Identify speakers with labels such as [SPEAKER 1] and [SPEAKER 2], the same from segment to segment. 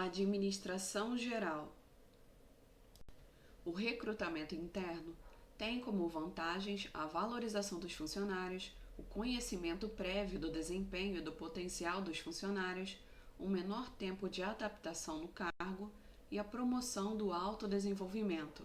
[SPEAKER 1] Administração geral. O recrutamento interno tem como vantagens a valorização dos funcionários, o conhecimento prévio do desempenho e do potencial dos funcionários, um menor tempo de adaptação no cargo e a promoção do autodesenvolvimento.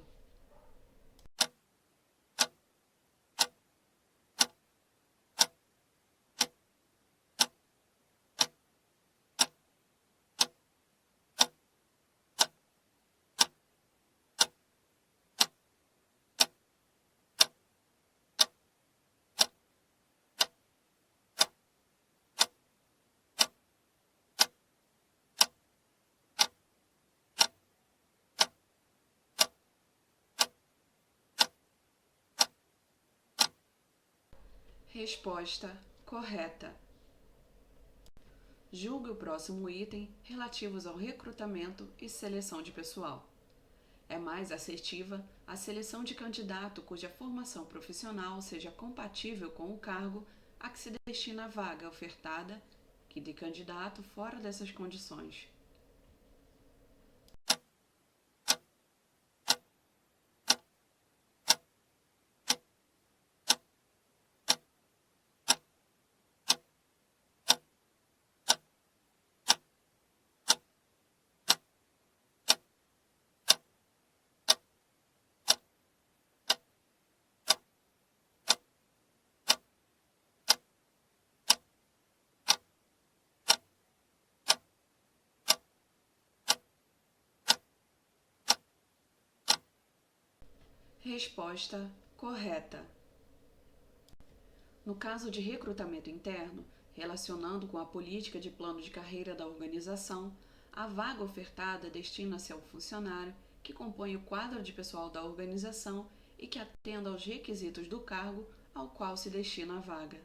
[SPEAKER 1] Resposta correta. Julgue o próximo item relativos ao recrutamento e seleção de pessoal. É mais assertiva a seleção de candidato cuja formação profissional seja compatível com o cargo a que se destina a vaga ofertada que de candidato fora dessas condições. Resposta correta. No caso de recrutamento interno, relacionando com a política de plano de carreira da organização, a vaga ofertada destina-se ao funcionário que compõe o quadro de pessoal da organização e que atenda aos requisitos do cargo ao qual se destina a vaga.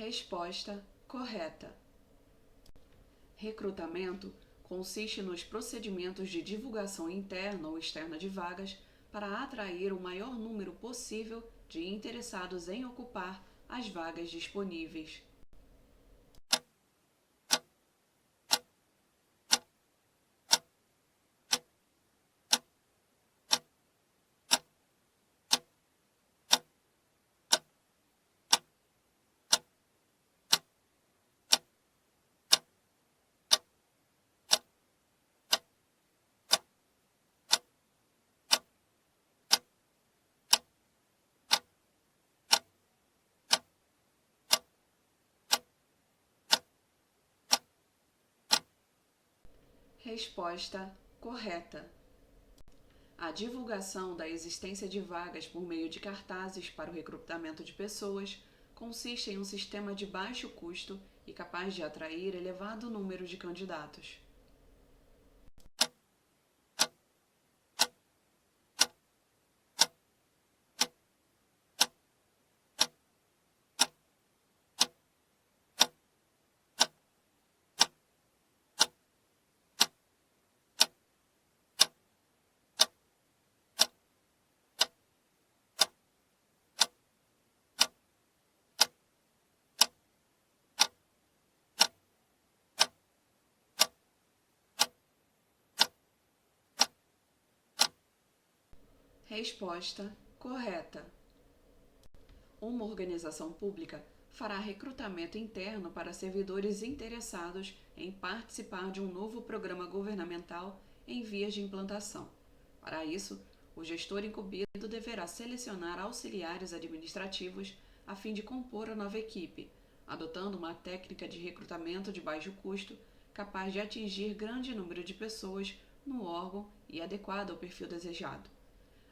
[SPEAKER 1] Resposta correta. Recrutamento consiste nos procedimentos de divulgação interna ou externa de vagas para atrair o maior número possível de interessados em ocupar as vagas disponíveis. Resposta correta. A divulgação da existência de vagas por meio de cartazes para o recrutamento de pessoas consiste em um sistema de baixo custo e capaz de atrair elevado número de candidatos. Resposta correta. Uma organização pública fará recrutamento interno para servidores interessados em participar de um novo programa governamental em vias de implantação. Para isso, o gestor incumbido deverá selecionar auxiliares administrativos a fim de compor a nova equipe, adotando uma técnica de recrutamento de baixo custo capaz de atingir grande número de pessoas no órgão e adequada ao perfil desejado.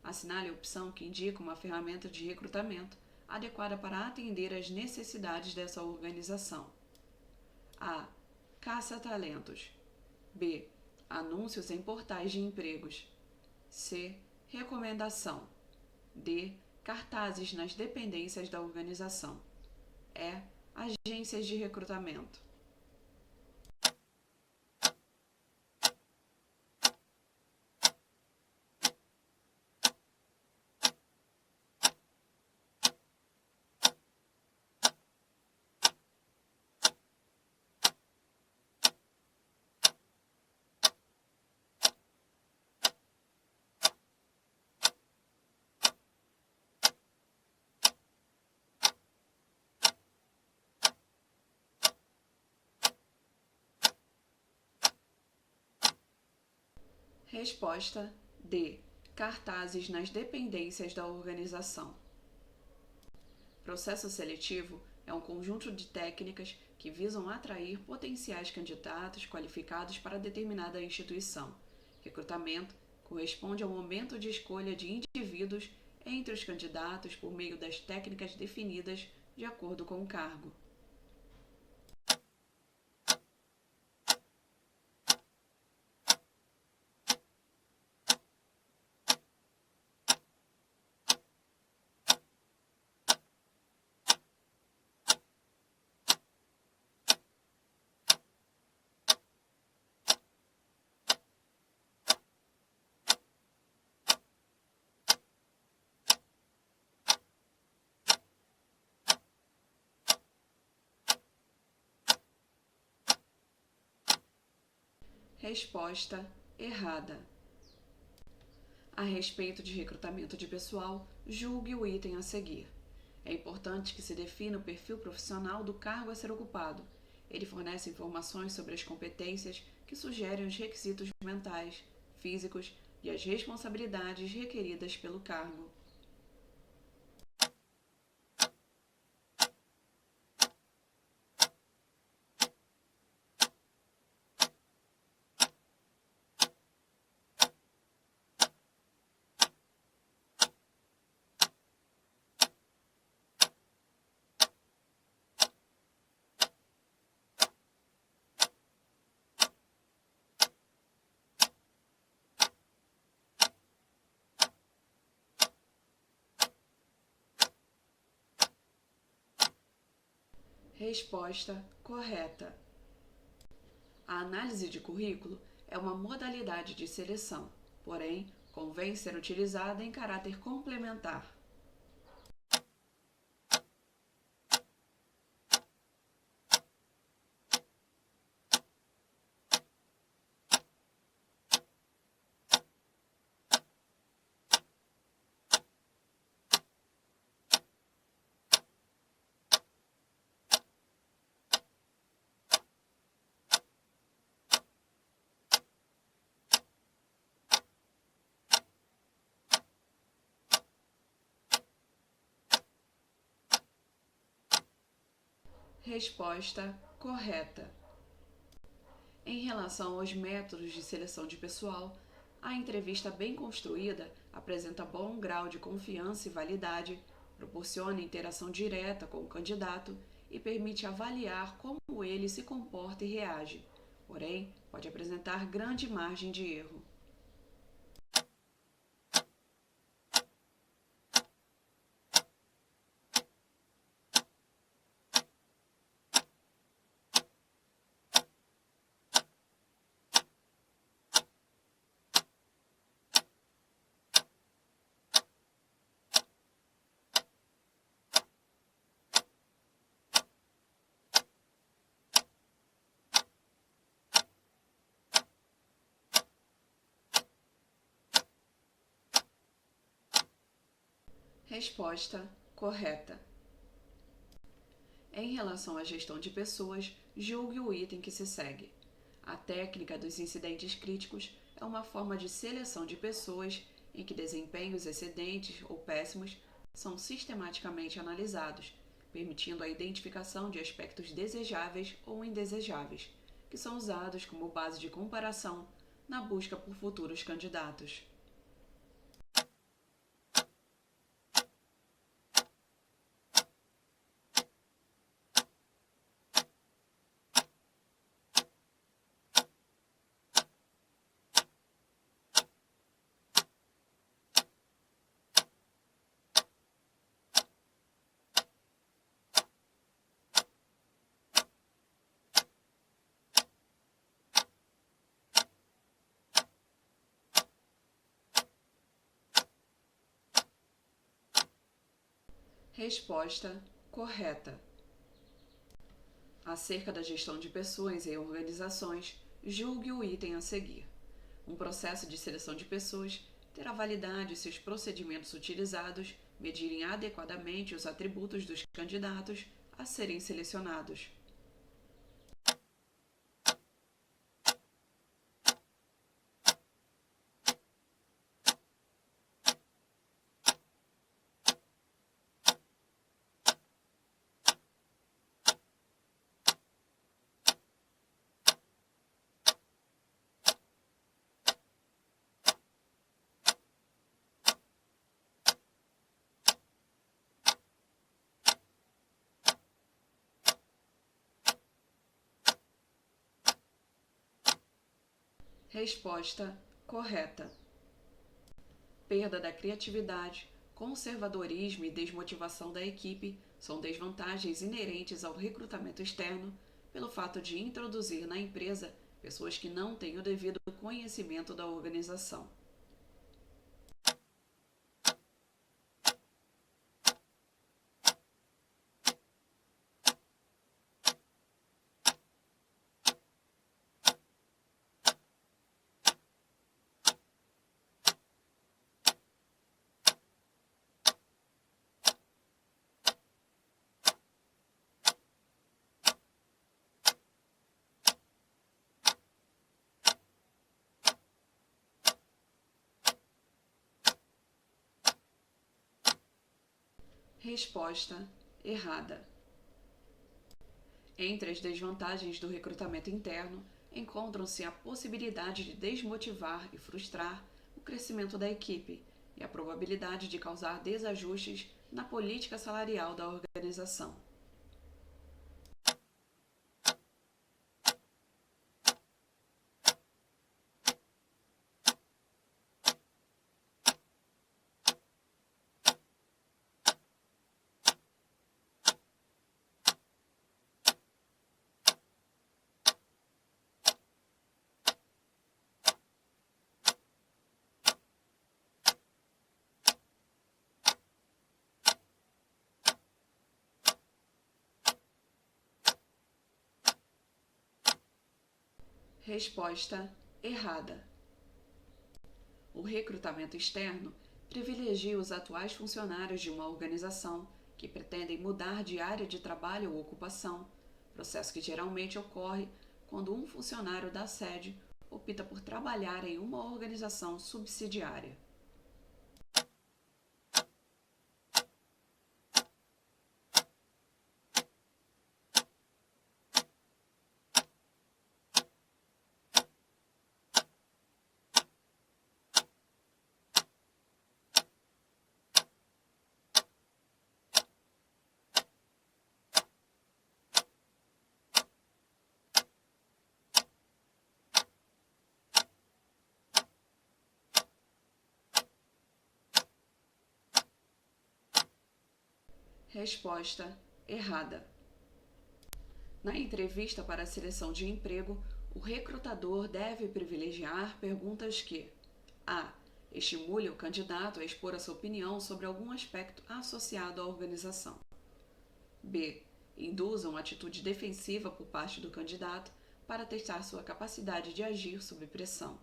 [SPEAKER 1] Assinale a opção que indica uma ferramenta de recrutamento adequada para atender às necessidades dessa organização. A. Caça-talentos. B. Anúncios em portais de empregos. C. Recomendação. D. Cartazes nas dependências da organização. E. Agências de recrutamento. Resposta D. Cartazes nas dependências da organização. Processo seletivo é um conjunto de técnicas que visam atrair potenciais candidatos qualificados para determinada instituição. Recrutamento corresponde ao momento de escolha de indivíduos entre os candidatos por meio das técnicas definidas de acordo com o cargo. Resposta errada. A respeito de recrutamento de pessoal, julgue o item a seguir. É importante que se defina o perfil profissional do cargo a ser ocupado. Ele fornece informações sobre as competências que sugerem os requisitos mentais, físicos e as responsabilidades requeridas pelo cargo. Resposta correta. A análise de currículo é uma modalidade de seleção, porém, convém ser utilizada em caráter complementar. Resposta correta. Em relação aos métodos de seleção de pessoal, a entrevista bem construída apresenta bom grau de confiança e validade, proporciona interação direta com o candidato e permite avaliar como ele se comporta e reage, porém, pode apresentar grande margem de erro. Resposta correta. Em relação à gestão de pessoas, julgue o item que se segue. A técnica dos incidentes críticos é uma forma de seleção de pessoas em que desempenhos excedentes ou péssimos são sistematicamente analisados, permitindo a identificação de aspectos desejáveis ou indesejáveis, que são usados como base de comparação na busca por futuros candidatos. Resposta correta. Acerca da gestão de pessoas em organizações, julgue o item a seguir. Um processo de seleção de pessoas terá validade se os procedimentos utilizados medirem adequadamente os atributos dos candidatos a serem selecionados. Resposta correta. Perda da criatividade, conservadorismo e desmotivação da equipe são desvantagens inerentes ao recrutamento externo pelo fato de introduzir na empresa pessoas que não têm o devido conhecimento da organização. Resposta errada. Entre as desvantagens do recrutamento interno, encontram-se a possibilidade de desmotivar e frustrar o crescimento da equipe e a probabilidade de causar desajustes na política salarial da organização. Resposta errada. O recrutamento externo privilegia os atuais funcionários de uma organização que pretendem mudar de área de trabalho ou ocupação, processo que geralmente ocorre quando um funcionário da sede opta por trabalhar em uma organização subsidiária. Resposta errada. Na entrevista para a seleção de emprego, o recrutador deve privilegiar perguntas que: a. Estimule o candidato a expor a sua opinião sobre algum aspecto associado à organização. b. Induza uma atitude defensiva por parte do candidato para testar sua capacidade de agir sob pressão.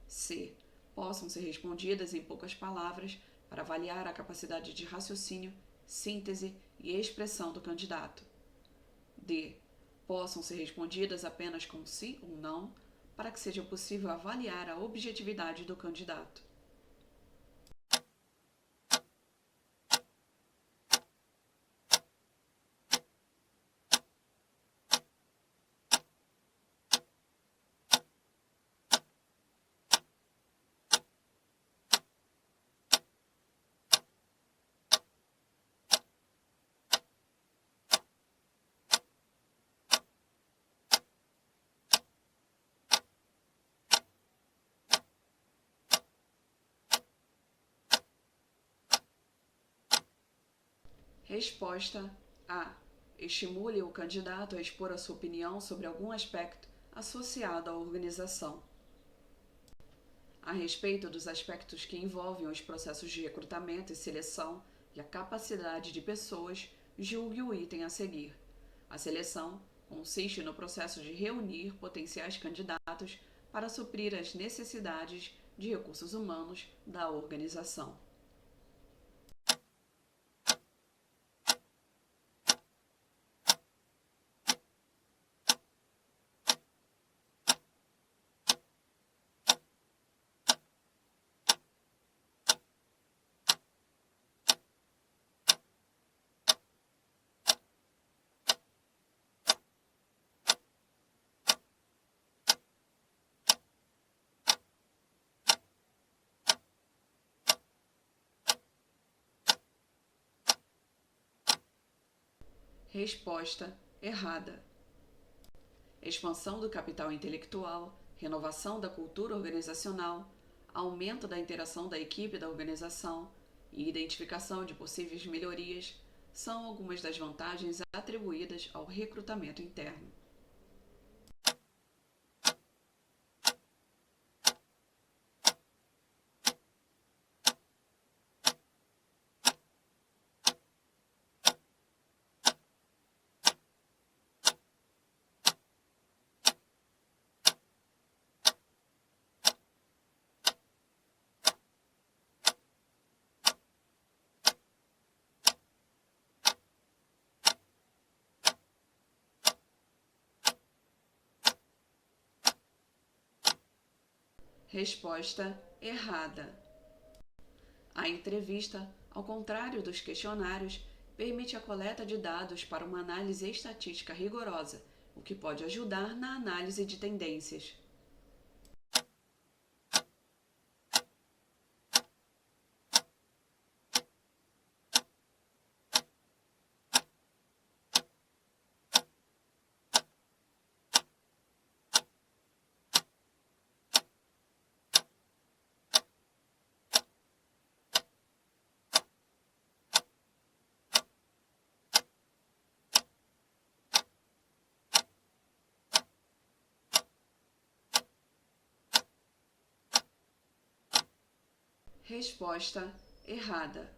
[SPEAKER 1] c. Possam ser respondidas em poucas palavras para avaliar a capacidade de raciocínio, síntese e expressão do candidato. d. Possam ser respondidas apenas com sim ou não, para que seja possível avaliar a objetividade do candidato. Resposta A. Estimule o candidato a expor a sua opinião sobre algum aspecto associado à organização. A respeito dos aspectos que envolvem os processos de recrutamento e seleção, e a capacidade de pessoas, julgue o item a seguir. A seleção consiste no processo de reunir potenciais candidatos para suprir as necessidades de recursos humanos da organização. Resposta errada. Expansão do capital intelectual, renovação da cultura organizacional, aumento da interação da equipe da organização e identificação de possíveis melhorias são algumas das vantagens atribuídas ao recrutamento interno. Resposta errada. A entrevista, ao contrário dos questionários, permite a coleta de dados para uma análise estatística rigorosa, o que pode ajudar na análise de tendências. Resposta errada.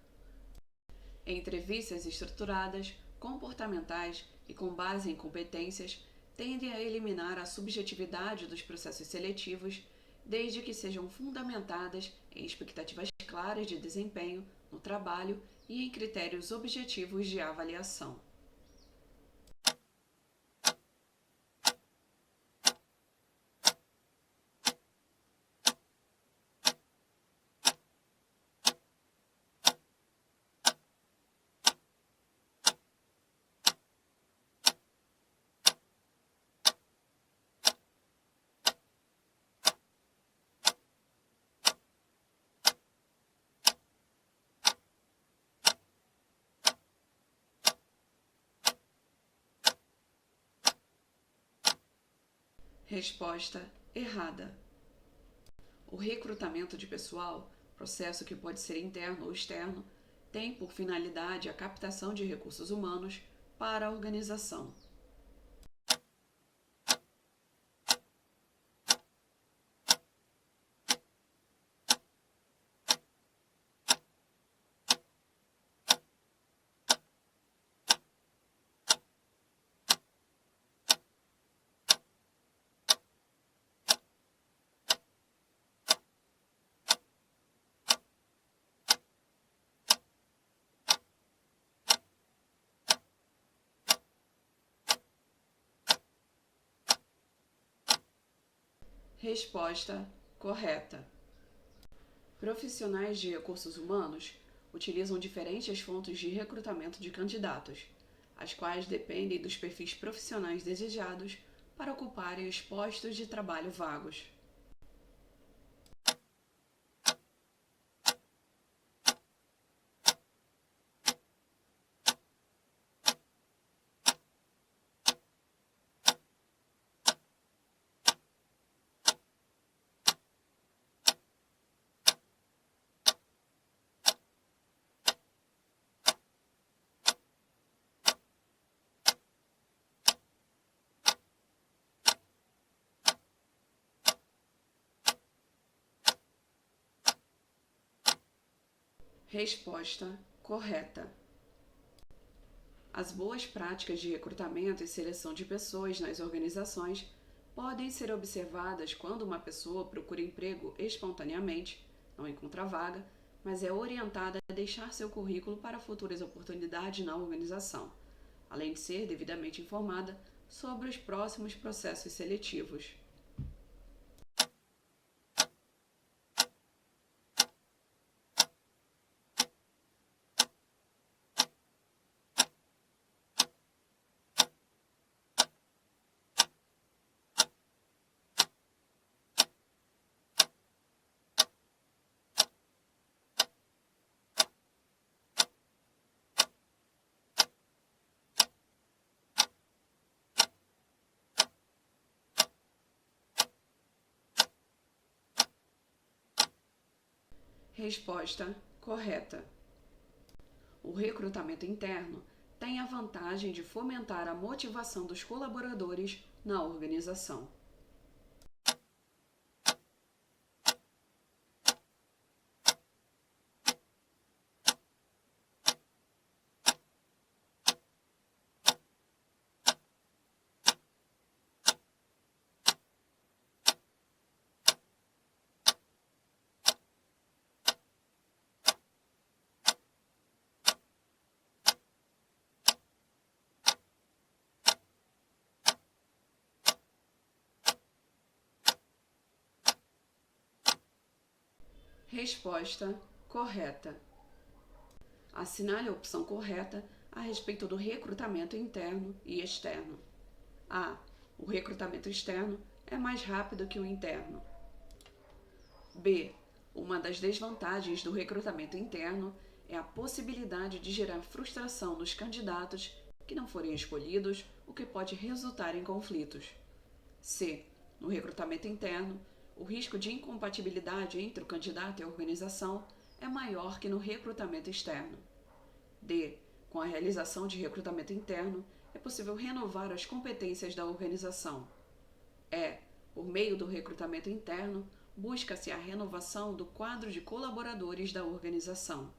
[SPEAKER 1] Entrevistas estruturadas, comportamentais e com base em competências tendem a eliminar a subjetividade dos processos seletivos, desde que sejam fundamentadas em expectativas claras de desempenho no trabalho e em critérios objetivos de avaliação. Resposta errada. O recrutamento de pessoal, processo que pode ser interno ou externo, tem por finalidade a captação de recursos humanos para a organização. Resposta correta. Profissionais de recursos humanos utilizam diferentes fontes de recrutamento de candidatos, as quais dependem dos perfis profissionais desejados para ocuparem os postos de trabalho vagos. Resposta correta. As boas práticas de recrutamento e seleção de pessoas nas organizações podem ser observadas quando uma pessoa procura emprego espontaneamente, não encontra vaga, mas é orientada a deixar seu currículo para futuras oportunidades na organização, além de ser devidamente informada sobre os próximos processos seletivos. Resposta correta. O recrutamento interno tem a vantagem de fomentar a motivação dos colaboradores na organização. Resposta correta. Assinale a opção correta a respeito do recrutamento interno e externo. A. O recrutamento externo é mais rápido que o interno. B. Uma das desvantagens do recrutamento interno é a possibilidade de gerar frustração nos candidatos que não forem escolhidos, o que pode resultar em conflitos. C. No recrutamento interno, o risco de incompatibilidade entre o candidato e a organização é maior que no recrutamento externo. D. Com a realização de recrutamento interno, é possível renovar as competências da organização. E. Por meio do recrutamento interno, busca-se a renovação do quadro de colaboradores da organização.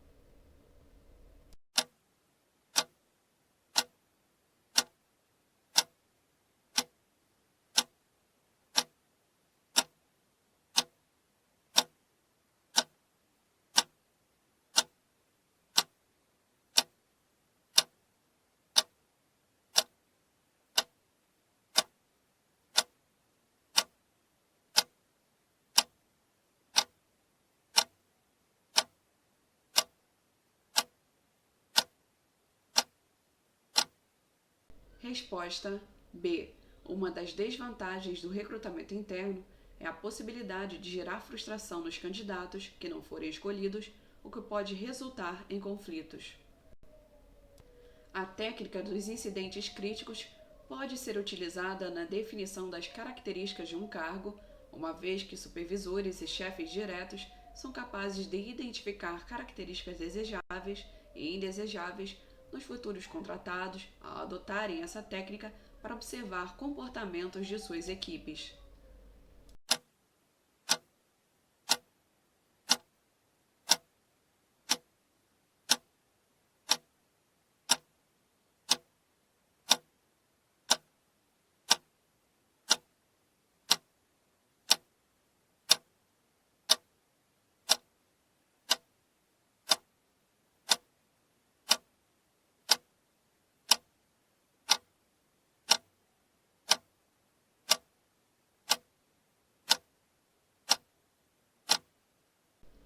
[SPEAKER 1] Resposta B. Uma das desvantagens do recrutamento interno é a possibilidade de gerar frustração nos candidatos que não forem escolhidos, o que pode resultar em conflitos. A técnica dos incidentes críticos pode ser utilizada na definição das características de um cargo, uma vez que supervisores e chefes diretos são capazes de identificar características desejáveis e indesejáveis nos futuros contratados ao adotarem essa técnica para observar comportamentos de suas equipes.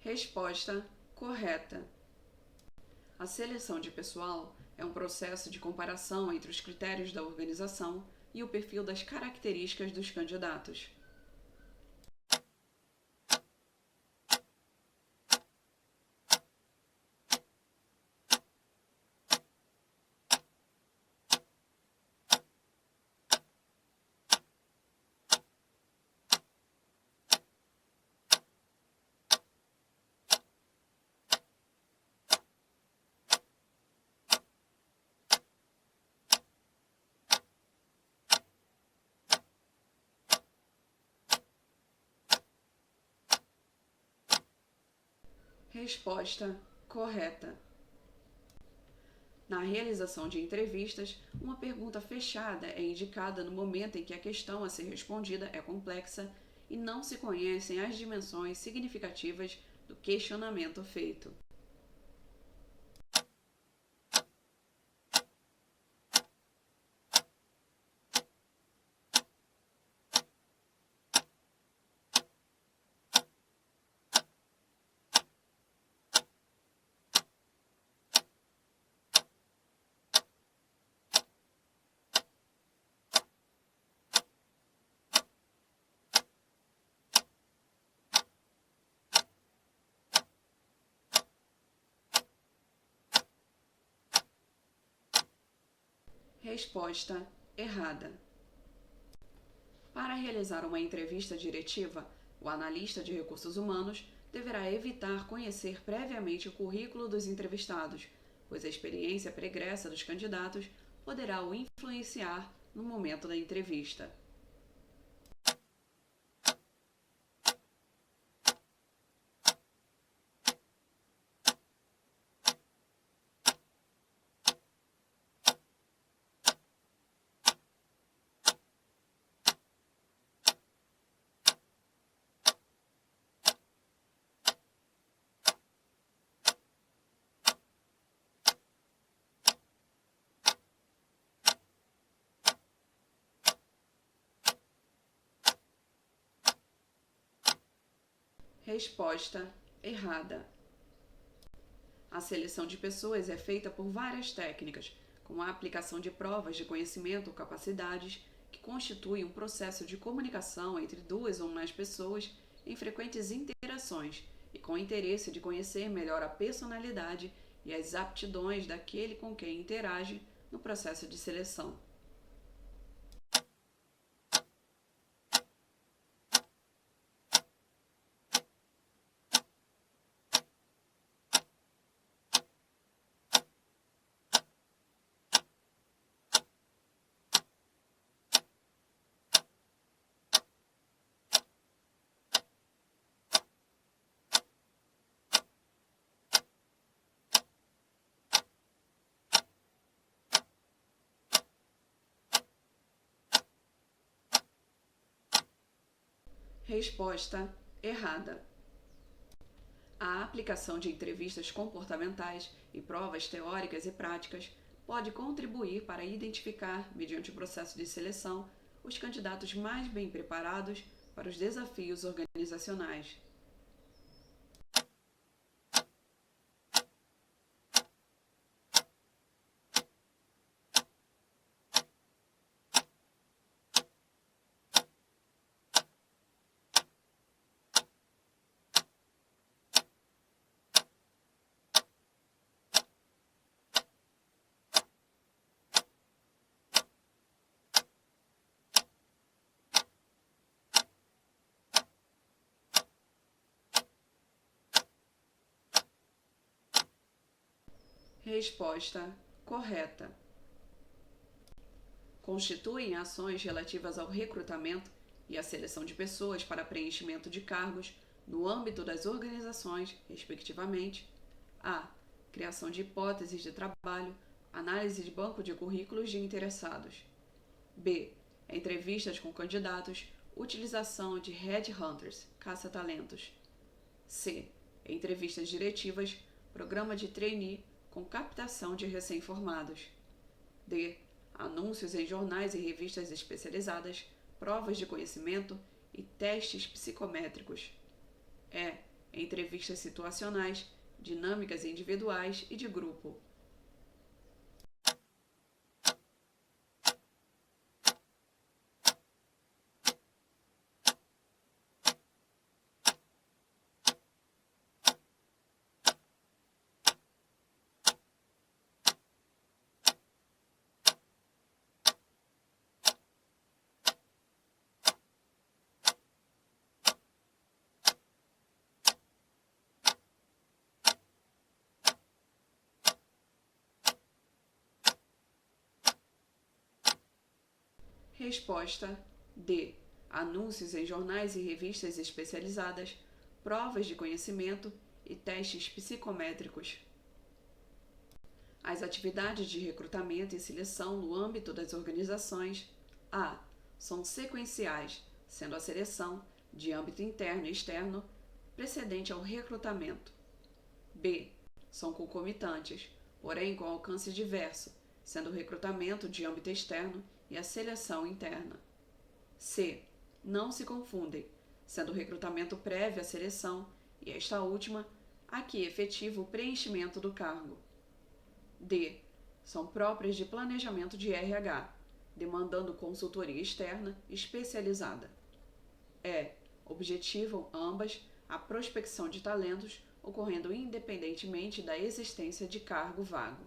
[SPEAKER 1] Resposta correta. A seleção de pessoal é um processo de comparação entre os critérios da organização e o perfil das características dos candidatos. Resposta correta. Na realização de entrevistas, uma pergunta fechada é indicada no momento em que a questão a ser respondida é complexa e não se conhecem as dimensões significativas do questionamento feito. Resposta errada. Para realizar uma entrevista diretiva, o analista de recursos humanos deverá evitar conhecer previamente o currículo dos entrevistados, pois a experiência pregressa dos candidatos poderá o influenciar no momento da entrevista. Resposta errada. A seleção de pessoas é feita por várias técnicas, como a aplicação de provas de conhecimento ou capacidades, que constitui um processo de comunicação entre duas ou mais pessoas em frequentes interações e com interesse de conhecer melhor a personalidade e as aptidões daquele com quem interage no processo de seleção. Resposta errada. A aplicação de entrevistas comportamentais e provas teóricas e práticas pode contribuir para identificar, mediante o processo de seleção, os candidatos mais bem preparados para os desafios organizacionais. Resposta correta. Constituem ações relativas ao recrutamento e à seleção de pessoas para preenchimento de cargos no âmbito das organizações, respectivamente: a. Criação de hipóteses de trabalho, análise de banco de currículos de interessados. B. Entrevistas com candidatos, utilização de headhunters, caça-talentos. C. Entrevistas diretivas, programa de trainee com captação de recém-formados. D. Anúncios em jornais e revistas especializadas, provas de conhecimento e testes psicométricos. E. Entrevistas situacionais, dinâmicas individuais e de grupo. Resposta D. Anúncios em jornais e revistas especializadas, provas de conhecimento e testes psicométricos. As atividades de recrutamento e seleção no âmbito das organizações A. São sequenciais, sendo a seleção, de âmbito interno e externo, precedente ao recrutamento. B. São concomitantes, porém com alcance diverso, sendo o recrutamento de âmbito externo e a seleção interna. C. Não se confundem, sendo o recrutamento prévio à seleção e esta última a que efetiva o preenchimento do cargo. D. São próprias de planejamento de RH, demandando consultoria externa especializada. E. Objetivam ambas a prospecção de talentos, ocorrendo independentemente da existência de cargo vago.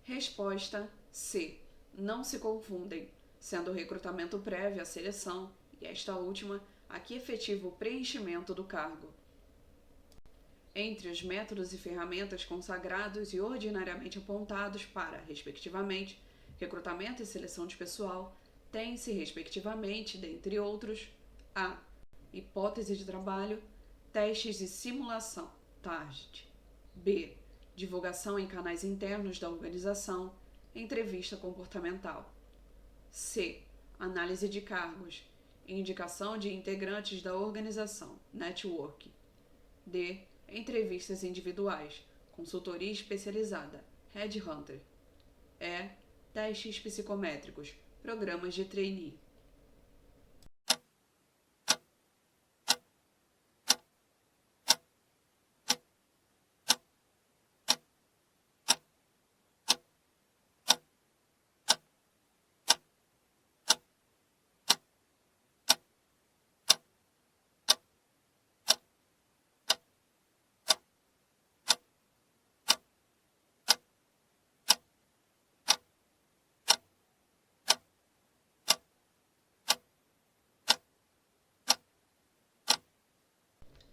[SPEAKER 1] Resposta C. Não se confundem, sendo o recrutamento prévio à seleção e esta última a que efetiva o preenchimento do cargo. Entre os métodos e ferramentas consagrados e ordinariamente apontados para, respectivamente, recrutamento e seleção de pessoal, tem-se, respectivamente, dentre outros, a. Hipótese de trabalho, testes e simulação, TAST. B. Divulgação em canais internos da organização, entrevista comportamental. C. Análise de cargos, indicação de integrantes da organização, network. D. Entrevistas individuais, consultoria especializada, headhunter. E. Testes psicométricos, programas de trainee.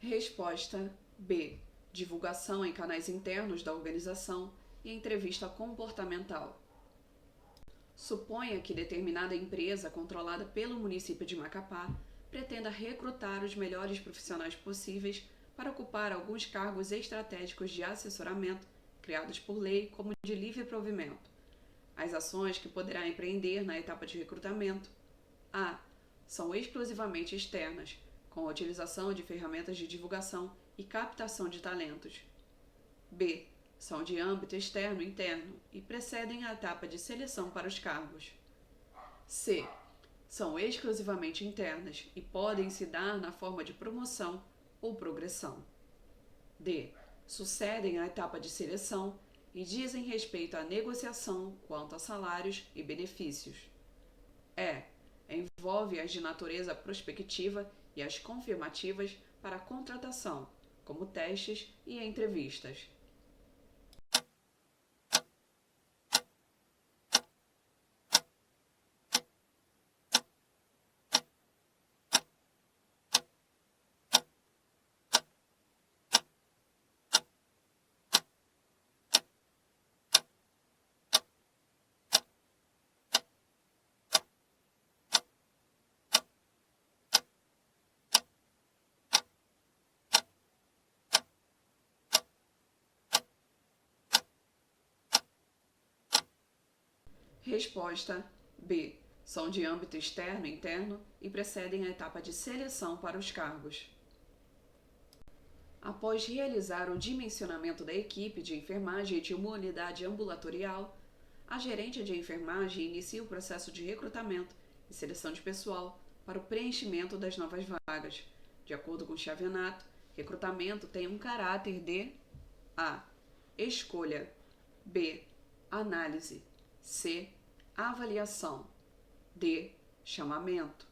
[SPEAKER 1] Resposta B. Divulgação em canais internos da organização e entrevista comportamental. Suponha que determinada empresa controlada pelo município de Macapá pretenda recrutar os melhores profissionais possíveis para ocupar alguns cargos estratégicos de assessoramento criados por lei como de livre provimento. As ações que poderá empreender na etapa de recrutamento A. São exclusivamente externas, com a utilização de ferramentas de divulgação e captação de talentos. B. São de âmbito externo e interno e precedem a etapa de seleção para os cargos. C. São exclusivamente internas e podem se dar na forma de promoção ou progressão. D. Sucedem a etapa de seleção e dizem respeito à negociação quanto a salários e benefícios. E. Envolve as de natureza prospectiva e as confirmativas para a contratação, como testes e entrevistas. Resposta B. São de âmbito externo e interno e precedem a etapa de seleção para os cargos. Após realizar o dimensionamento da equipe de enfermagem de uma unidade ambulatorial, a gerente de enfermagem inicia o processo de recrutamento e seleção de pessoal para o preenchimento das novas vagas. De acordo com Chiavenato, recrutamento tem um caráter de A. Escolha. B. Análise. C. Avaliação. D. Chamamento.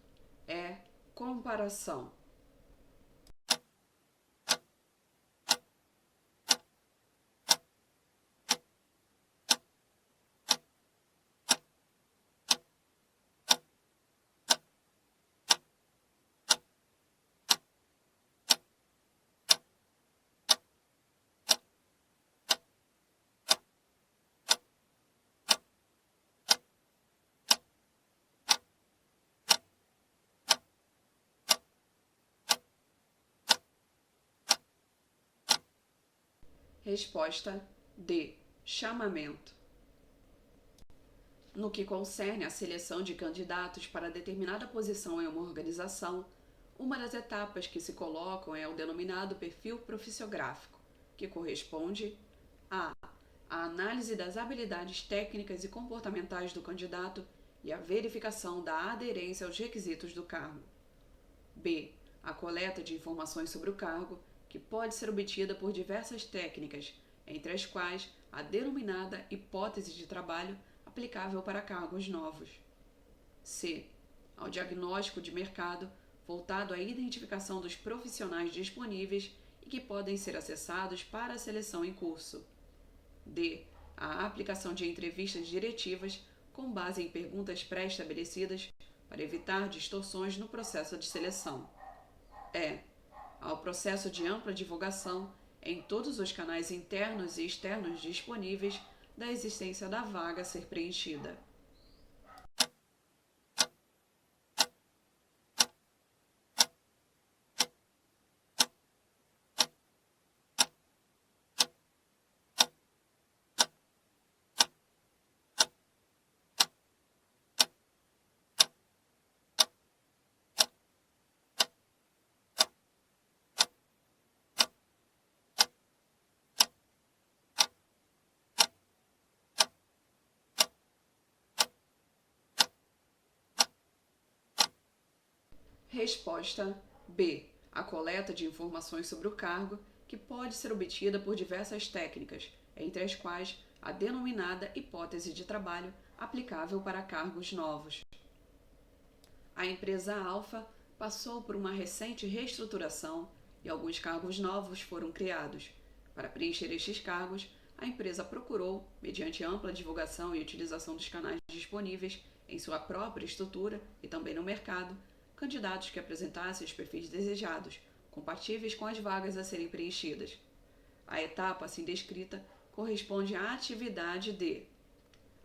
[SPEAKER 1] E. Comparação. Resposta D. Chamamento. No que concerne à seleção de candidatos para determinada posição em uma organização, uma das etapas que se colocam é o denominado perfil profissiográfico, que corresponde a análise das habilidades técnicas e comportamentais do candidato e a verificação da aderência aos requisitos do cargo. B. A coleta de informações sobre o cargo, que pode ser obtida por diversas técnicas, entre as quais a denominada hipótese de trabalho aplicável para cargos novos. C. Ao diagnóstico de mercado, voltado à identificação dos profissionais disponíveis e que podem ser acessados para a seleção em curso. D. A aplicação de entrevistas diretivas com base em perguntas pré-estabelecidas para evitar distorções no processo de seleção. E. Ao processo de ampla divulgação em todos os canais internos e externos disponíveis da existência da vaga a ser preenchida. Resposta B. A coleta de informações sobre o cargo, que pode ser obtida por diversas técnicas, entre as quais a denominada hipótese de trabalho aplicável para cargos novos. A empresa Alfa passou por uma recente reestruturação e alguns cargos novos foram criados. Para preencher estes cargos, a empresa procurou, mediante ampla divulgação e utilização dos canais disponíveis em sua própria estrutura e também no mercado, candidatos que apresentassem os perfis desejados, compatíveis com as vagas a serem preenchidas. A etapa assim descrita corresponde à atividade de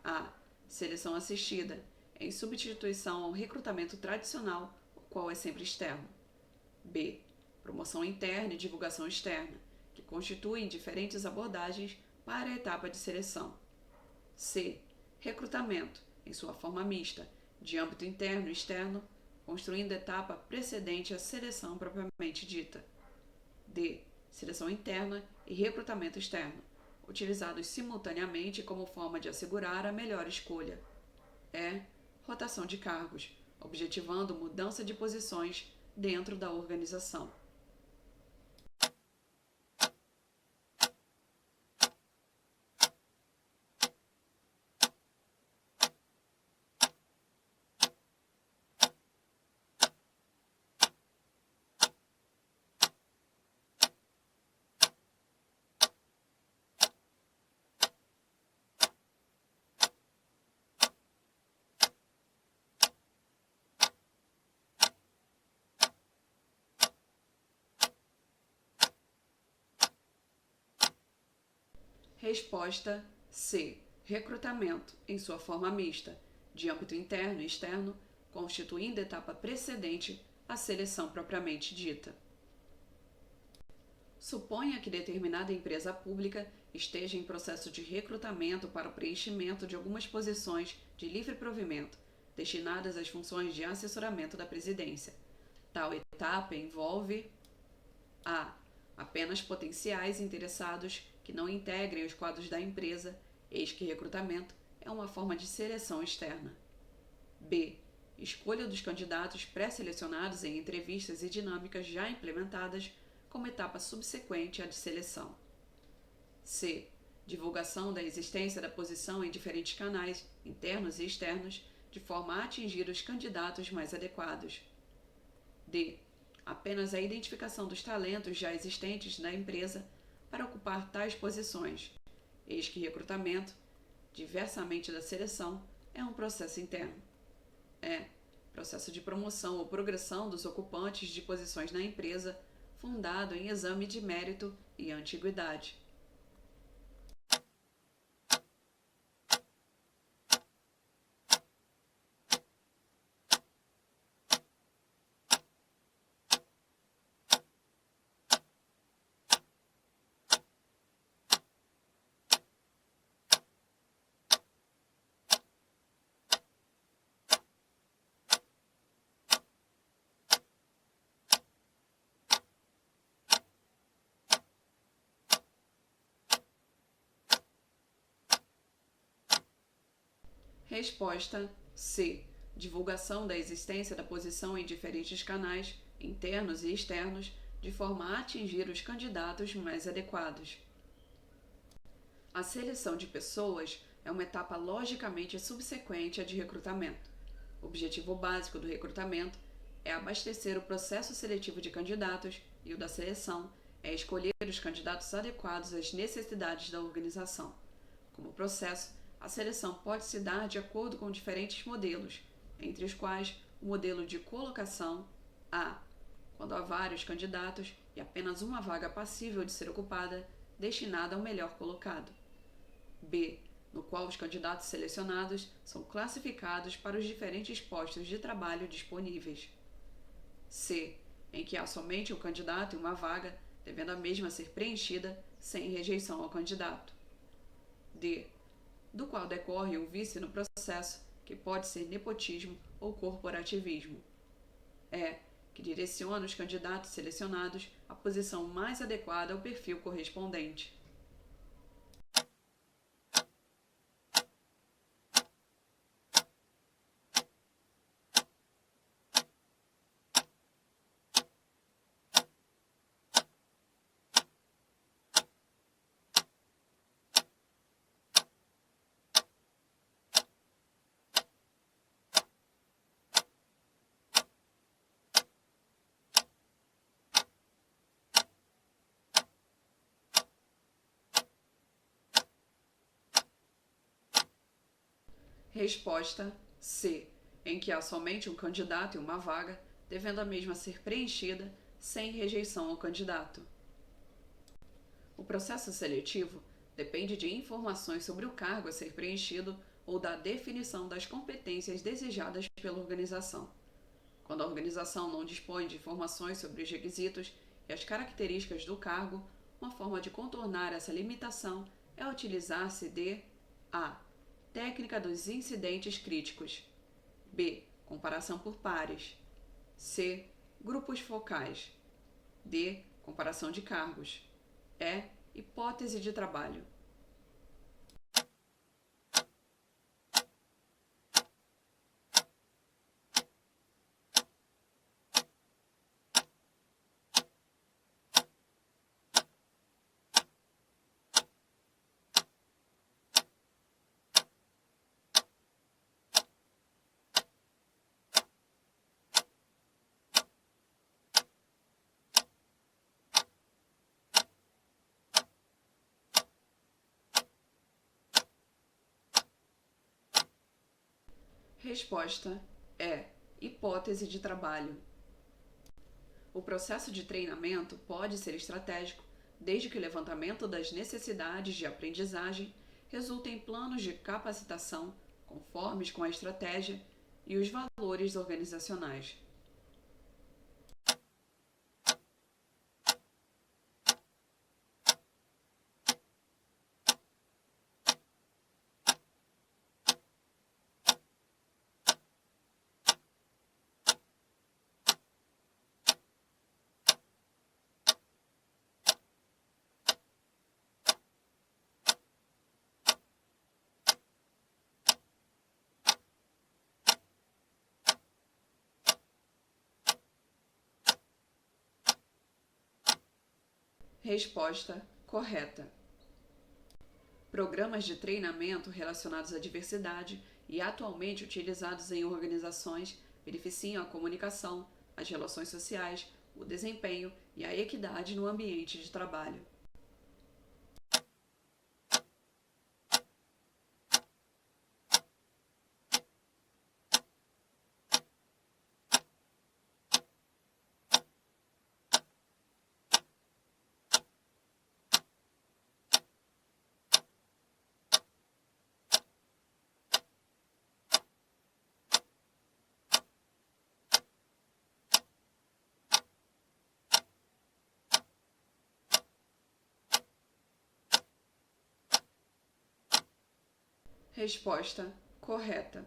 [SPEAKER 1] a. Seleção assistida, em substituição ao recrutamento tradicional, o qual é sempre externo. B. Promoção interna e divulgação externa, que constituem diferentes abordagens para a etapa de seleção. C. Recrutamento, em sua forma mista, de âmbito interno e externo, construindo a etapa precedente à seleção propriamente dita. D. Seleção interna e recrutamento externo, utilizados simultaneamente como forma de assegurar a melhor escolha. E. Rotação de cargos, objetivando mudança de posições dentro da organização. Resposta C. Recrutamento, em sua forma mista, de âmbito interno e externo, constituindo etapa precedente à seleção propriamente dita. Suponha que determinada empresa pública esteja em processo de recrutamento para o preenchimento de algumas posições de livre provimento, destinadas às funções de assessoramento da presidência. Tal etapa envolve a. Apenas potenciais interessados que não integrem os quadros da empresa, eis que recrutamento é uma forma de seleção externa. B. Escolha dos candidatos pré-selecionados em entrevistas e dinâmicas já implementadas como etapa subsequente à de seleção. C. Divulgação da existência da posição em diferentes canais, internos e externos, de forma a atingir os candidatos mais adequados. D. Apenas a identificação dos talentos já existentes na empresa para ocupar tais posições, eis que recrutamento, diversamente da seleção, é um processo interno. É processo de promoção ou progressão dos ocupantes de posições na empresa, fundado em exame de mérito e antiguidade. Resposta C. Divulgação da existência da posição em diferentes canais, internos e externos, de forma a atingir os candidatos mais adequados. A seleção de pessoas é uma etapa logicamente subsequente à de recrutamento. O objetivo básico do recrutamento é abastecer o processo seletivo de candidatos e o da seleção é escolher os candidatos adequados às necessidades da organização. Como processo, a seleção pode se dar de acordo com diferentes modelos, entre os quais o modelo de colocação A, quando há vários candidatos e apenas uma vaga passível de ser ocupada, destinada ao melhor colocado. B, no qual os candidatos selecionados são classificados para os diferentes postos de trabalho disponíveis. C, em que há somente um candidato e uma vaga, devendo a mesma ser preenchida sem rejeição ao candidato. D, do qual decorre o vício no processo, que pode ser nepotismo ou corporativismo. E, que direciona os candidatos selecionados à posição mais adequada ao perfil correspondente. Resposta C, em que há somente um candidato e uma vaga, devendo a mesma ser preenchida sem rejeição ao candidato. O processo seletivo depende de informações sobre o cargo a ser preenchido ou da definição das competências desejadas pela organização. Quando a organização não dispõe de informações sobre os requisitos e as características do cargo, uma forma de contornar essa limitação é utilizar-se de A. Técnica dos incidentes críticos. B. Comparação por pares. C. Grupos focais. D. Comparação de cargos. E. Hipótese de trabalho. Resposta é hipótese de trabalho. O processo de treinamento pode ser estratégico, desde que o levantamento das necessidades de aprendizagem resulte em planos de capacitação conformes com a estratégia e os valores organizacionais. Resposta correta. Programas de treinamento relacionados à diversidade e atualmente utilizados em organizações beneficiam a comunicação, as relações sociais, o desempenho e a equidade no ambiente de trabalho. Resposta correta.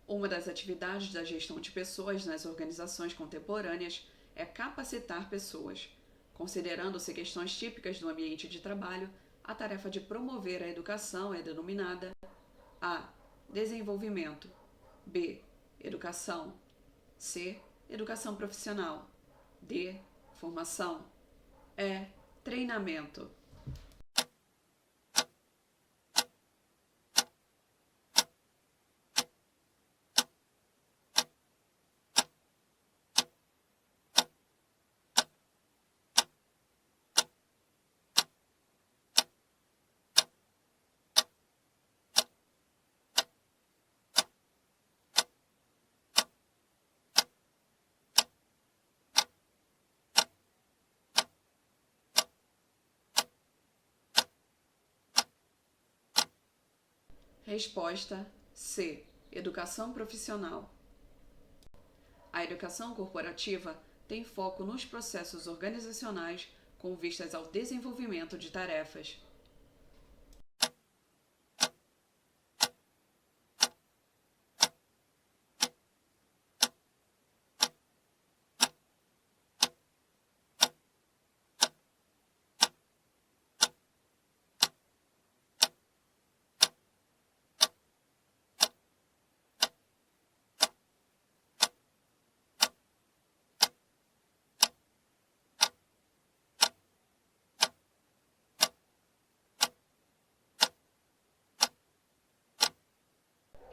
[SPEAKER 1] Uma das atividades da gestão de pessoas nas organizações contemporâneas é capacitar pessoas. Considerando-se questões típicas do ambiente de trabalho, a tarefa de promover a educação é denominada A. Desenvolvimento. B. Educação. C. Educação profissional. D. Formação. E. Treinamento. Resposta C. Educação profissional. A educação corporativa tem foco nos processos organizacionais com vistas ao desenvolvimento de tarefas.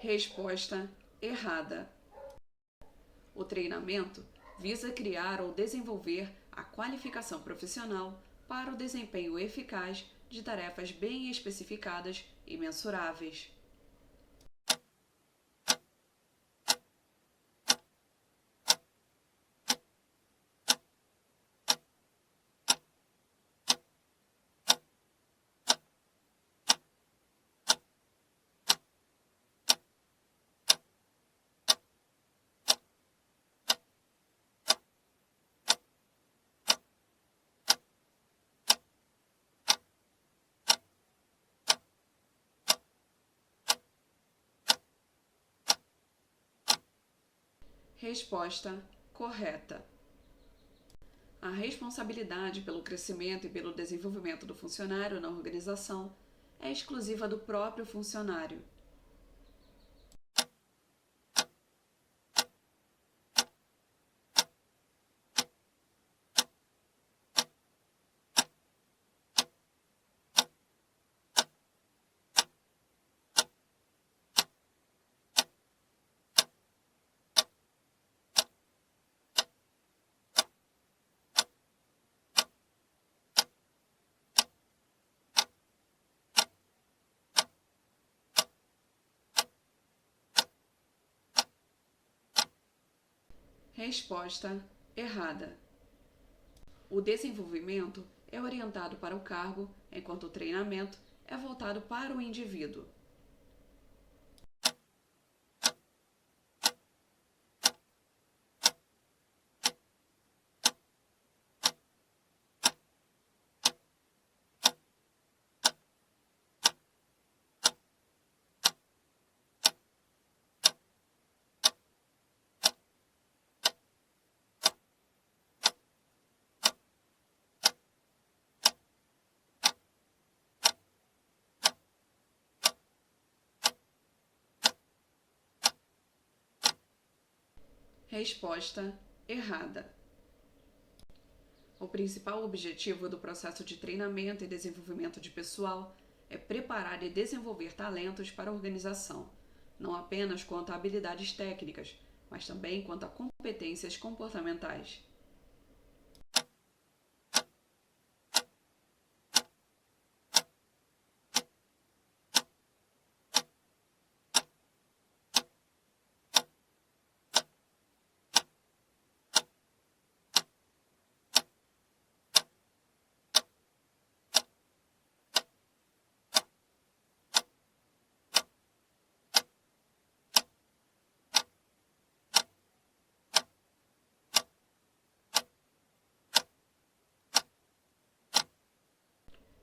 [SPEAKER 1] Resposta errada. O treinamento visa criar ou desenvolver a qualificação profissional para o desempenho eficaz de tarefas bem especificadas e mensuráveis. Resposta correta. A responsabilidade pelo crescimento e pelo desenvolvimento do funcionário na organização é exclusiva do próprio funcionário. Resposta errada. O desenvolvimento é orientado para o cargo, enquanto o treinamento é voltado para o indivíduo. Resposta errada. O principal objetivo do processo de treinamento e desenvolvimento de pessoal é preparar e desenvolver talentos para a organização, não apenas quanto a habilidades técnicas, mas também quanto a competências comportamentais.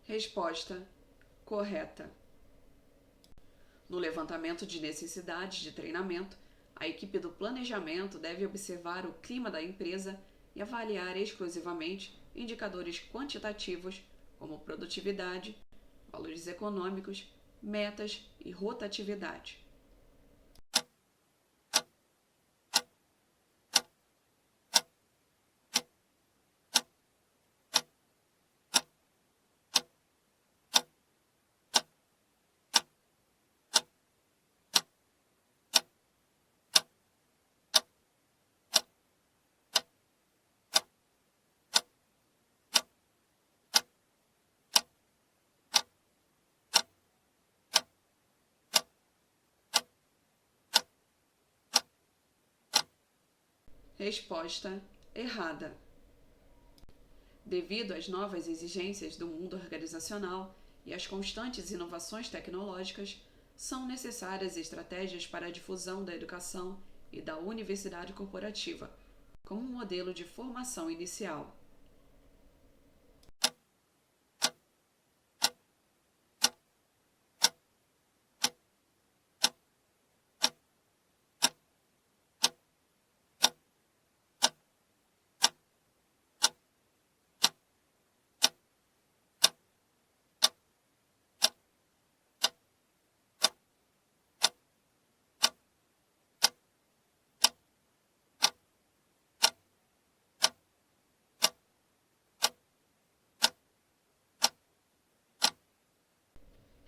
[SPEAKER 1] Resposta correta. No levantamento de necessidades de treinamento, a equipe do planejamento deve observar o clima da empresa e avaliar exclusivamente indicadores quantitativos como produtividade, valores econômicos, metas e rotatividade. Resposta errada. Devido às novas exigências do mundo organizacional e às constantes inovações tecnológicas, são necessárias estratégias para a difusão da educação e da universidade corporativa, como um modelo de formação inicial.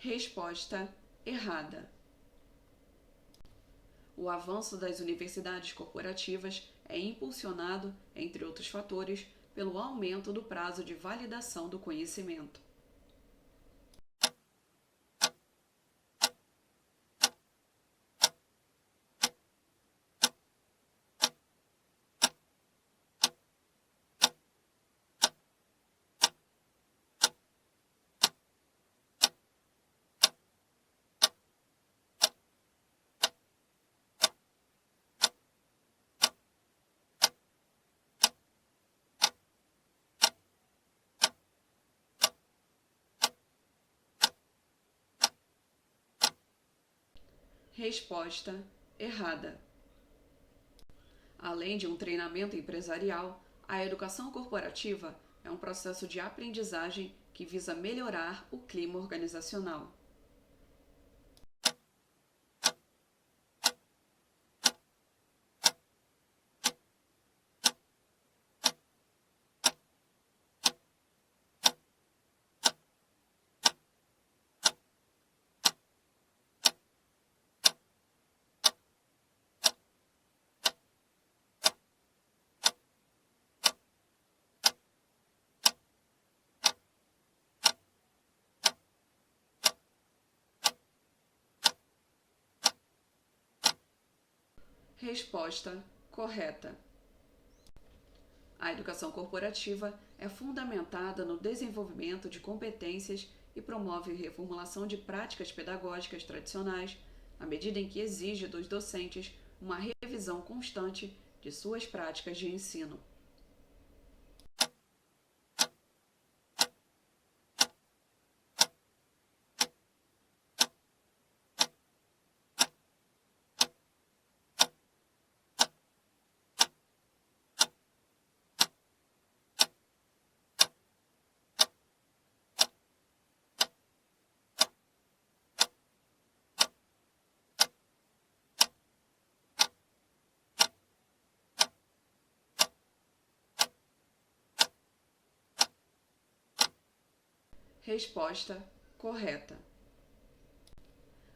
[SPEAKER 1] Resposta errada. O avanço das universidades corporativas é impulsionado, entre outros fatores, pelo aumento do prazo de validação do conhecimento. Resposta errada. Além de um treinamento empresarial, a educação corporativa é um processo de aprendizagem que visa melhorar o clima organizacional. Resposta correta. A educação corporativa é fundamentada no desenvolvimento de competências e promove a reformulação de práticas pedagógicas tradicionais, à medida em que exige dos docentes uma revisão constante de suas práticas de ensino. Resposta correta.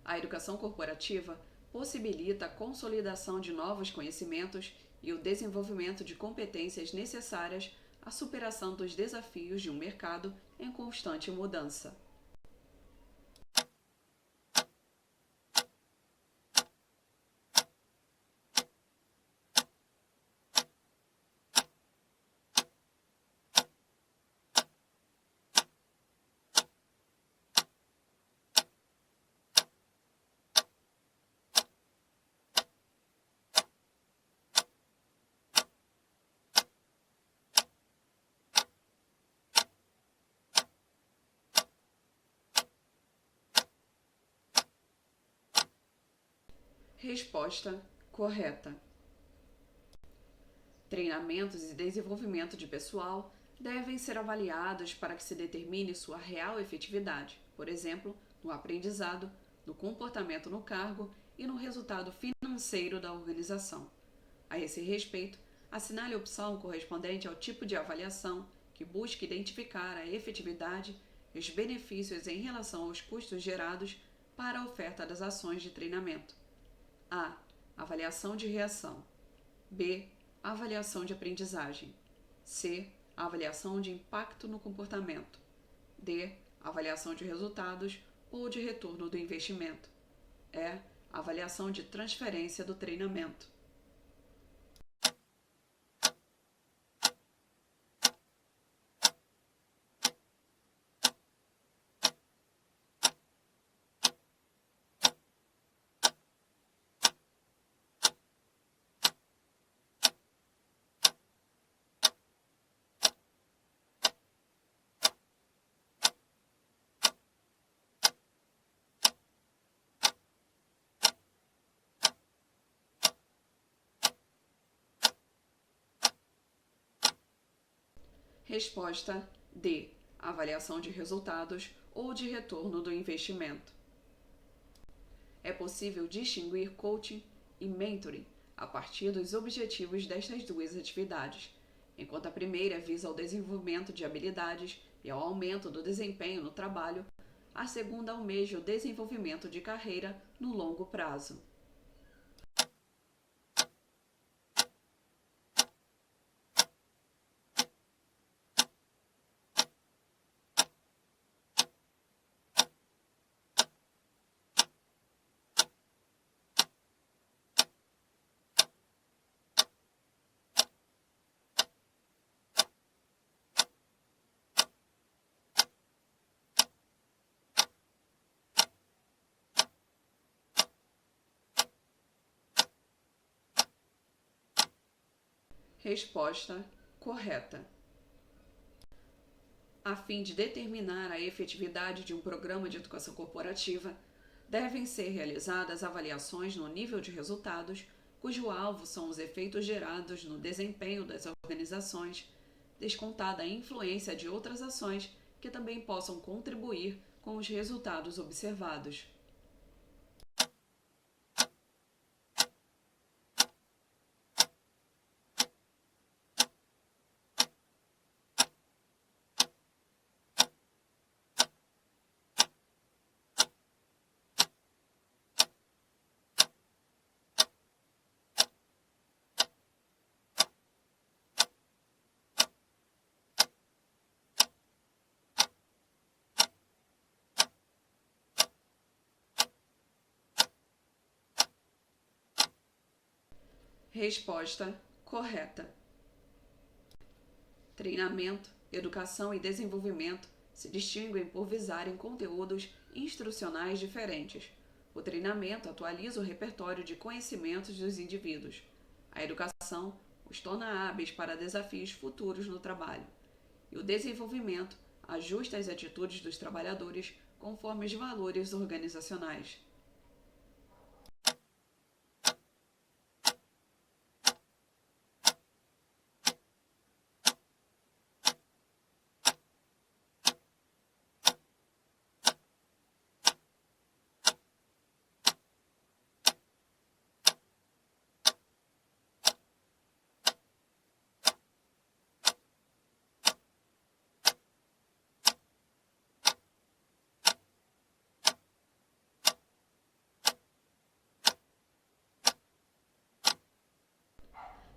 [SPEAKER 1] A educação corporativa possibilita a consolidação de novos conhecimentos e o desenvolvimento de competências necessárias à superação dos desafios de um mercado em constante mudança. Resposta correta. Treinamentos e desenvolvimento de pessoal devem ser avaliados para que se determine sua real efetividade, por exemplo, no aprendizado, no comportamento no cargo e no resultado financeiro da organização. A esse respeito, assinale a opção correspondente ao tipo de avaliação que busca identificar a efetividade e os benefícios em relação aos custos gerados para a oferta das ações de treinamento. A. Avaliação de reação. B. Avaliação de aprendizagem. C. Avaliação de impacto no comportamento. D. Avaliação de resultados ou de retorno do investimento. E. Avaliação de transferência do treinamento. Resposta D. Avaliação de resultados ou de retorno do investimento. É possível distinguir coaching e mentoring a partir dos objetivos destas duas atividades. Enquanto a primeira visa ao desenvolvimento de habilidades e ao aumento do desempenho no trabalho, a segunda almeja o desenvolvimento de carreira no longo prazo. Resposta correta. A fim de determinar a efetividade de um programa de educação corporativa, devem ser realizadas avaliações no nível de resultados, cujo alvo são os efeitos gerados no desempenho das organizações, descontada a influência de outras ações que também possam contribuir com os resultados observados. Resposta correta. Treinamento, educação e desenvolvimento se distinguem por visarem conteúdos instrucionais diferentes. O treinamento atualiza o repertório de conhecimentos dos indivíduos. A educação os torna hábeis para desafios futuros no trabalho. E o desenvolvimento ajusta as atitudes dos trabalhadores conforme os valores organizacionais.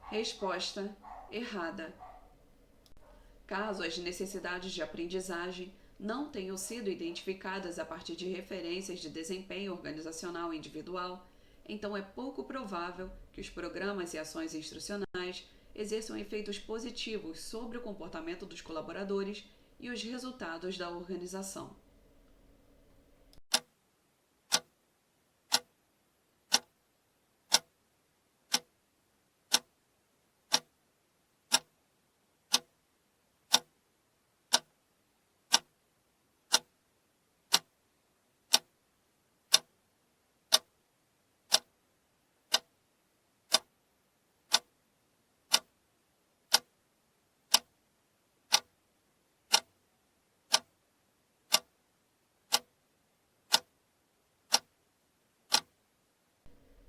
[SPEAKER 1] Resposta errada. Caso as necessidades de aprendizagem não tenham sido identificadas a partir de referências de desempenho organizacional individual, então é pouco provável que os programas e ações instrucionais exerçam efeitos positivos sobre o comportamento dos colaboradores e os resultados da organização.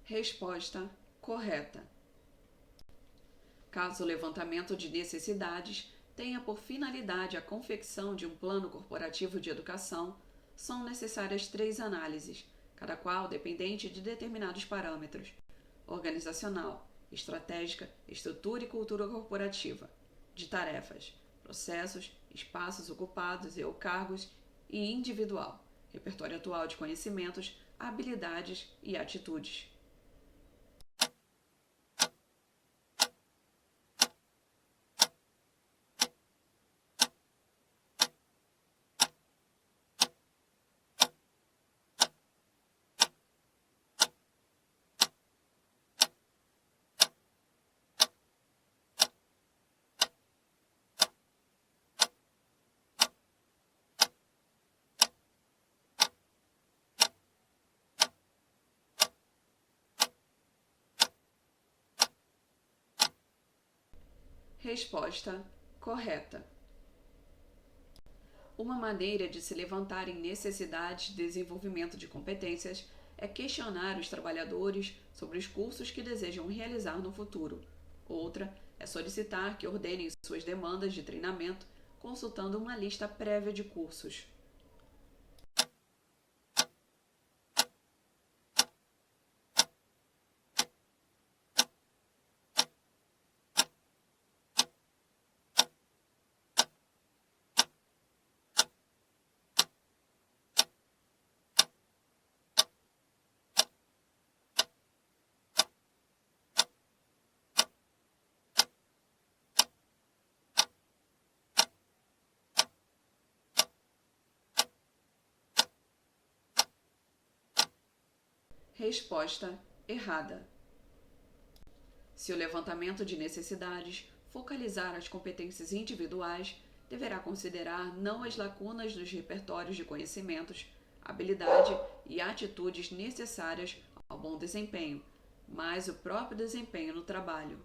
[SPEAKER 1] Resposta correta. Caso o levantamento de necessidades tenha por finalidade a confecção de um plano corporativo de educação, são necessárias 3 análises, cada qual dependente de determinados parâmetros: organizacional, estratégica, estrutura e cultura corporativa, de tarefas, processos, espaços ocupados e/ou cargos, e individual, repertório atual de conhecimentos, habilidades e atitudes. Resposta correta. Uma maneira de se levantarem necessidades de desenvolvimento de competências é questionar os trabalhadores sobre os cursos que desejam realizar no futuro. Outra é solicitar que ordenem suas demandas de treinamento consultando uma lista prévia de cursos. Resposta errada. Se o levantamento de necessidades focalizar as competências individuais, deverá considerar não as lacunas dos repertórios de conhecimentos, habilidade e atitudes necessárias ao bom desempenho, mas o próprio desempenho no trabalho.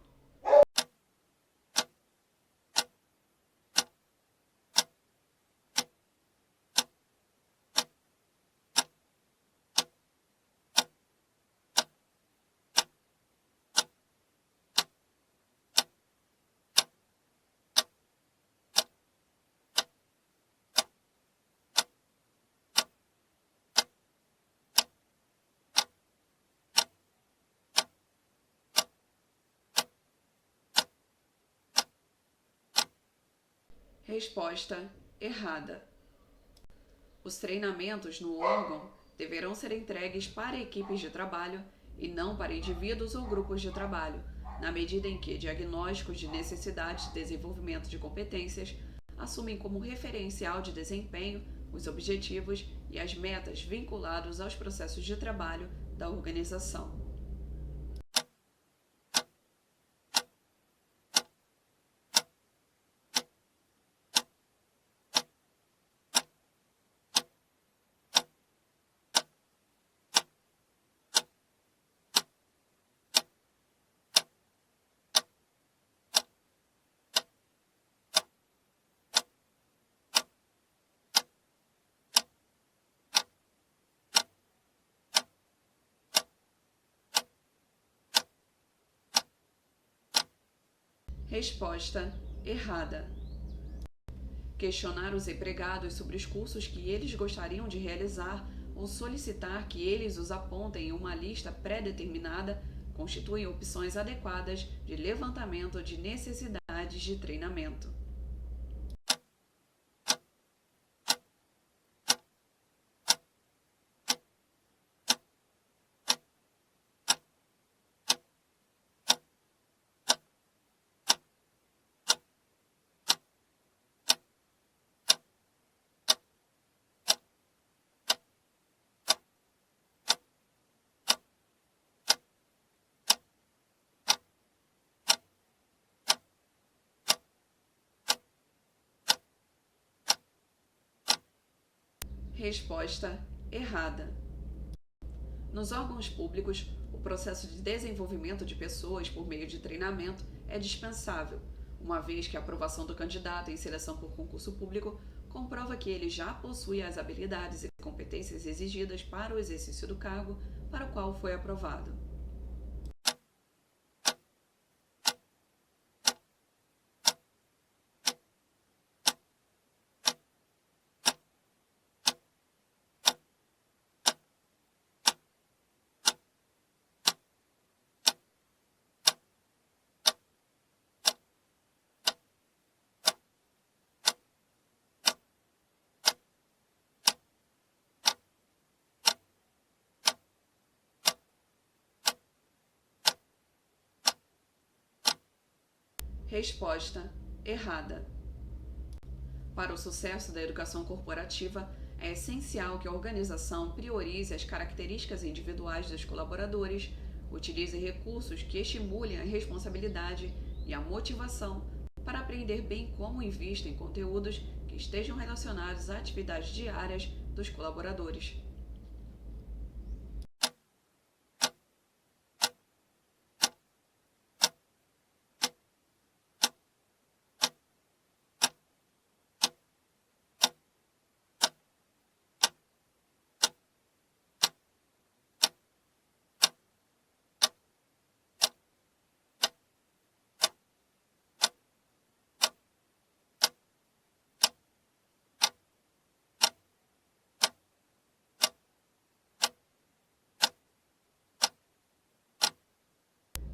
[SPEAKER 1] Resposta errada. Os treinamentos no órgão deverão ser entregues para equipes de trabalho e não para indivíduos ou grupos de trabalho, na medida em que diagnósticos de necessidades de desenvolvimento de competências assumem como referencial de desempenho os objetivos e as metas vinculados aos processos de trabalho da organização. Resposta errada. Questionar os empregados sobre os cursos que eles gostariam de realizar ou solicitar que eles os apontem em uma lista pré-determinada constituem opções adequadas de levantamento de necessidades de treinamento. Resposta errada. Nos órgãos públicos, o processo de desenvolvimento de pessoas por meio de treinamento é dispensável, uma vez que a aprovação do candidato em seleção por concurso público comprova que ele já possui as habilidades e competências exigidas para o exercício do cargo para o qual foi aprovado. Resposta: errada. Para o sucesso da educação corporativa, é essencial que a organização priorize as características individuais dos colaboradores, utilize recursos que estimulem a responsabilidade e a motivação para aprender, bem como invista em conteúdos que estejam relacionados às atividades diárias dos colaboradores.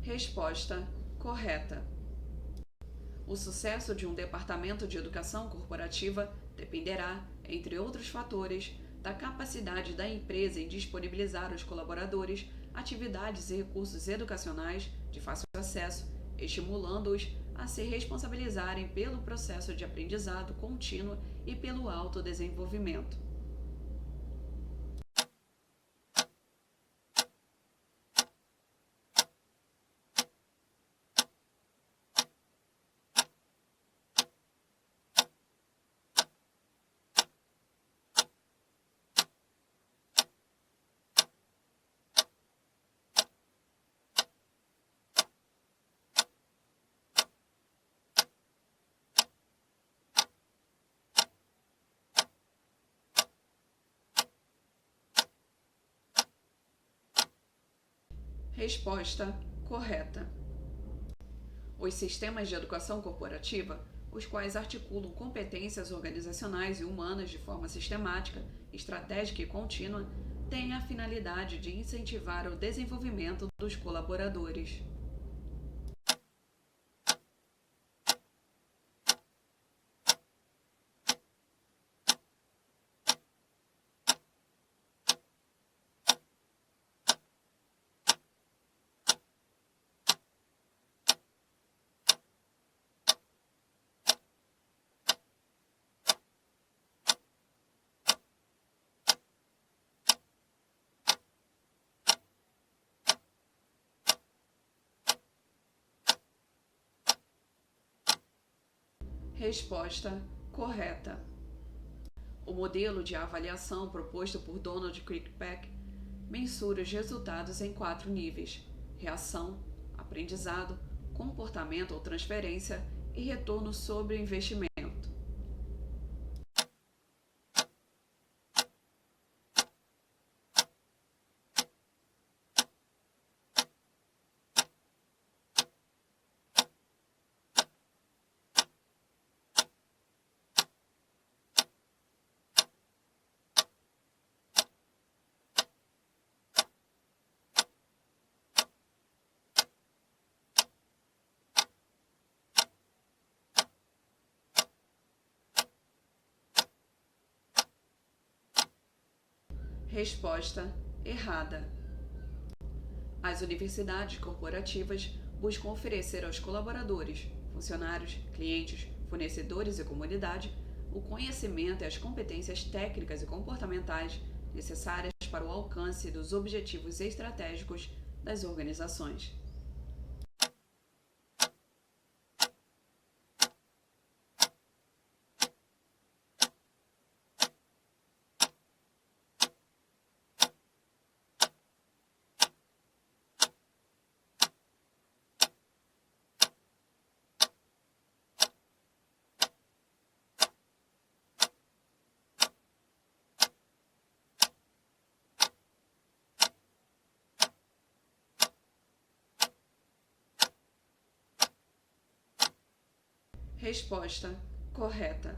[SPEAKER 1] Resposta: correta. O sucesso de um departamento de educação corporativa dependerá, entre outros fatores, da capacidade da empresa em disponibilizar aos colaboradores atividades e recursos educacionais de fácil acesso, estimulando-os a se responsabilizarem pelo processo de aprendizado contínuo e pelo autodesenvolvimento. Resposta: correta. Os sistemas de educação corporativa, os quais articulam competências organizacionais e humanas de forma sistemática, estratégica e contínua, têm a finalidade de incentivar o desenvolvimento dos colaboradores. Resposta: correta. O modelo de avaliação proposto por Donald Kirkpatrick mensura os resultados em 4 níveis: reação, aprendizado, comportamento ou transferência e retorno sobre o investimento. Resposta: errada. As universidades corporativas buscam oferecer aos colaboradores, funcionários, clientes, fornecedores e comunidade o conhecimento e as competências técnicas e comportamentais necessárias para o alcance dos objetivos estratégicos das organizações. Resposta: correta.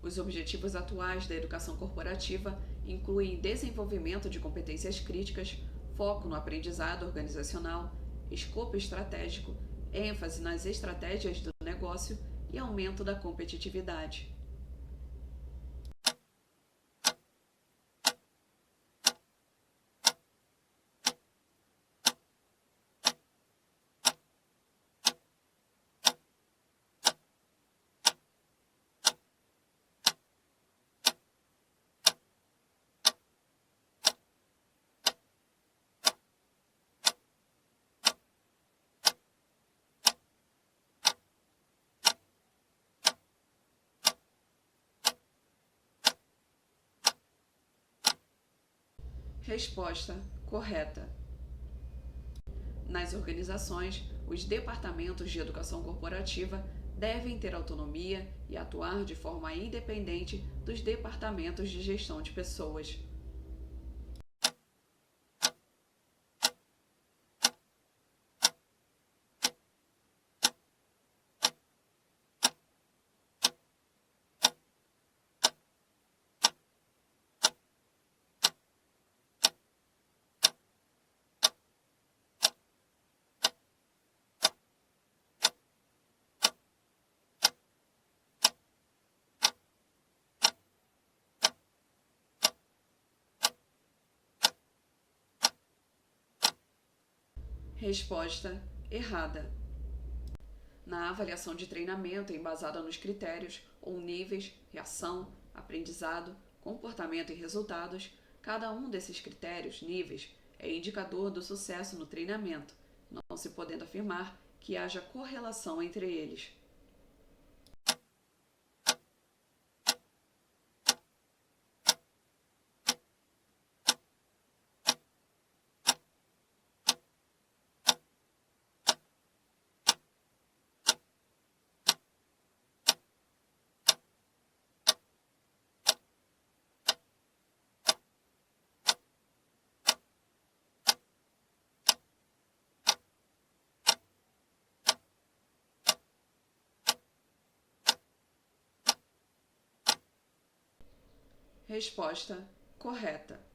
[SPEAKER 1] Os objetivos atuais da educação corporativa incluem desenvolvimento de competências críticas, foco no aprendizado organizacional, escopo estratégico, ênfase nas estratégias do negócio e aumento da competitividade. Resposta correta. Nas organizações, os departamentos de educação corporativa devem ter autonomia e atuar de forma independente dos departamentos de gestão de pessoas. Resposta errada. Na avaliação de treinamento embasada nos critérios ou níveis, reação, aprendizado, comportamento e resultados, cada um desses critérios, níveis, é indicador do sucesso no treinamento, não se podendo afirmar que haja correlação entre eles. Resposta correta.